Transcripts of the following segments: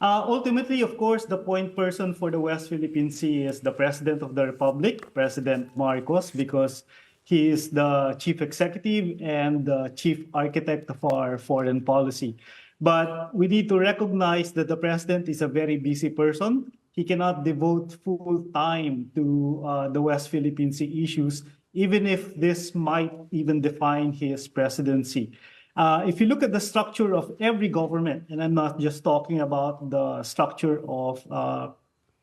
Ultimately, of course, the point person for the West Philippine Sea is the President of the Republic, President Marcos, because he is the chief executive and the chief architect of our foreign policy. But we need to recognize that the president is a very busy person. He cannot devote full time to the West Philippine Sea issues, even if this might even define his presidency. If you look at the structure of every government, and I'm not just talking about the structure of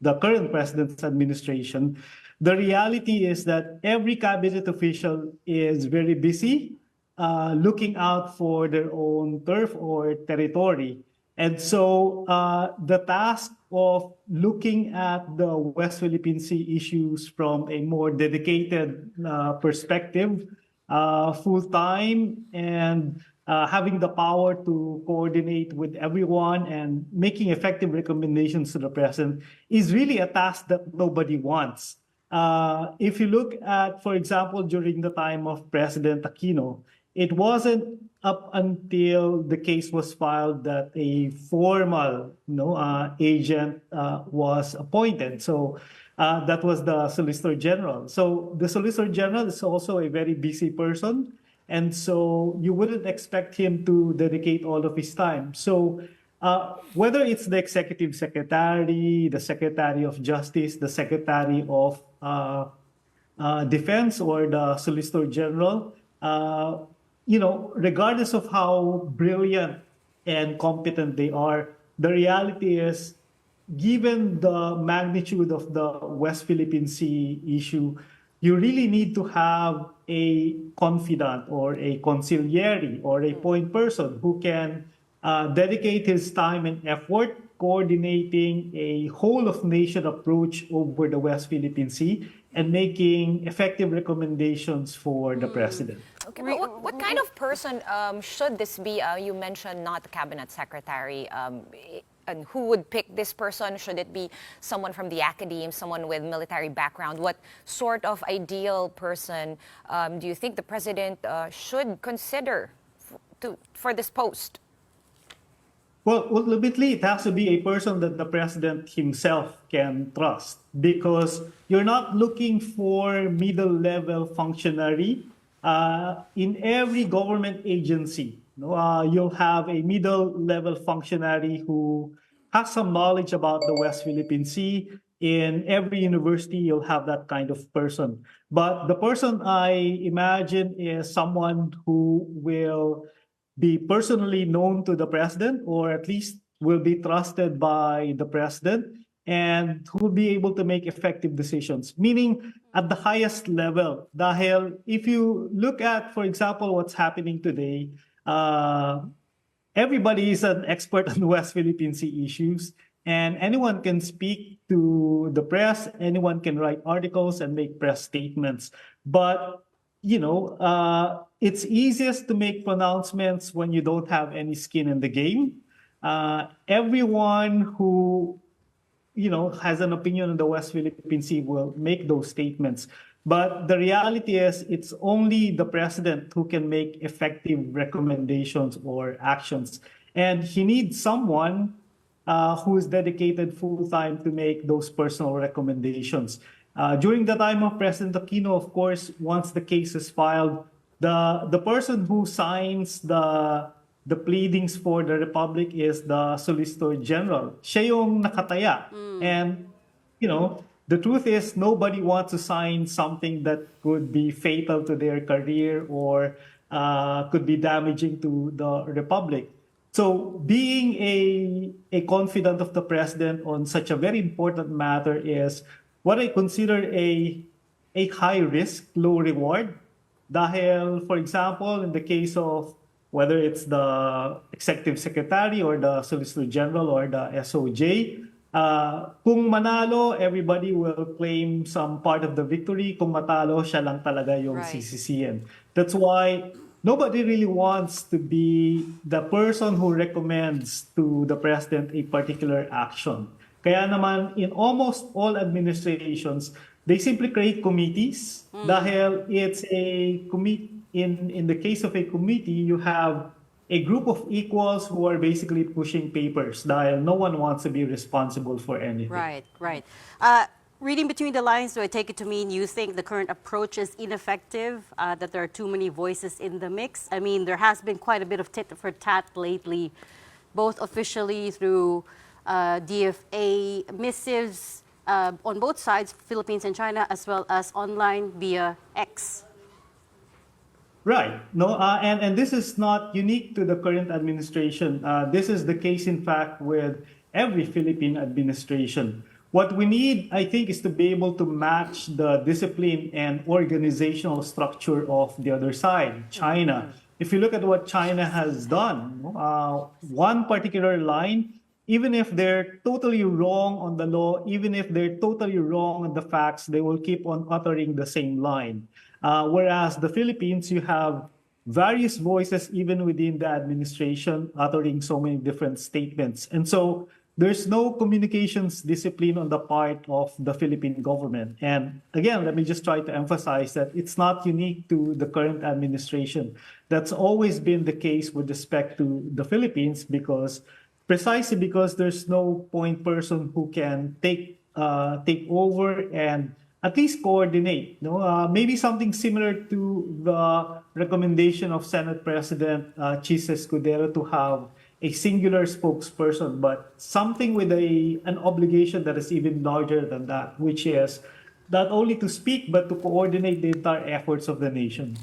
the current president's administration, the reality is that every cabinet official is very busy looking out for their own turf or territory. And so the task of looking at the West Philippine Sea issues from a more dedicated perspective, full time, and having the power to coordinate with everyone and making effective recommendations to the president is really a task that nobody wants. If you look at, for example, during the time of President Aquino, it wasn't up until the case was filed that a formal agent was appointed. So that was the Solicitor General. So the Solicitor General is also a very busy person. And so you wouldn't expect him to dedicate all of his time. So whether it's the executive secretary, the secretary of justice, the secretary of defense, or the solicitor general, regardless of how brilliant and competent they are, the reality is, given the magnitude of the West Philippine Sea issue, you really need to have a confidant or a consigliere or a point person who can dedicate his time and effort coordinating a whole of nation approach over the West Philippine Sea and making effective recommendations for the president. Okay, but what kind of person should this be? You mentioned not the cabinet secretary. And who would pick this person? Should it be someone from the academe, someone with military background? What sort of ideal person do you think the president should consider for this post? Well, ultimately, it has to be a person that the president himself can trust, because you're not looking for middle-level functionary. In every government agency, you'll have a middle-level functionary who has some knowledge about the West Philippine Sea. In every university, you'll have that kind of person. But the person I imagine is someone who will be personally known to the president, or at least will be trusted by the president, and who will be able to make effective decisions, meaning at the highest level. Dahil if you look at, for example, what's happening today, everybody is an expert on West Philippine Sea issues, and anyone can speak to the press, anyone can write articles and make press statements. But it's easiest to make pronouncements when you don't have any skin in the game. Everyone who has an opinion on the West Philippine Sea will make those statements. But the reality is, it's only the president who can make effective recommendations or actions. And he needs someone who is dedicated full-time to make those personal recommendations. During the time of President Aquino, of course, once the case is filed, the person who signs the pleadings for the Republic is the Solicitor General. Siya yung nakataya. And, the truth is, nobody wants to sign something that could be fatal to their career or could be damaging to the Republic. So being a confidant of the president on such a very important matter is what I consider a high risk, low reward. Dahil, for example, in the case of whether it's the executive secretary or the solicitor general or the SOJ, kung manalo, everybody will claim some part of the victory. Kung matalo, siya lang talaga yung sisisihin. That's why nobody really wants to be the person who recommends to the president a particular action. Kaya naman, in almost all administrations, they simply create committees. Dahil it's a committee. In the case of a committee, you have a group of equals who are basically pushing papers dahil no one wants to be responsible for anything. Right, right. Reading between the lines, do I take it to mean you think the current approach is ineffective, that there are too many voices in the mix? I mean, there has been quite a bit of tit for tat lately, both officially through DFA missives on both sides, Philippines and China, as well as online via X. Right. No, and this is not unique to the current administration. This is the case, in fact, with every Philippine administration. What we need, I think, is to be able to match the discipline and organizational structure of the other side, China. If you look at what China has done, one particular line, even if they're totally wrong on the law, even if they're totally wrong on the facts, they will keep on uttering the same line. Whereas the Philippines, you have various voices even within the administration uttering so many different statements. And so there's no communications discipline on the part of the Philippine government. And again, let me just try to emphasize that it's not unique to the current administration. That's always been the case with respect to the Philippines precisely because there's no point person who can take over and at least coordinate. Maybe something similar to the recommendation of Senate President Chis Escudero to have a singular spokesperson, but something with an obligation that is even larger than that, which is not only to speak but to coordinate the entire efforts of the nation.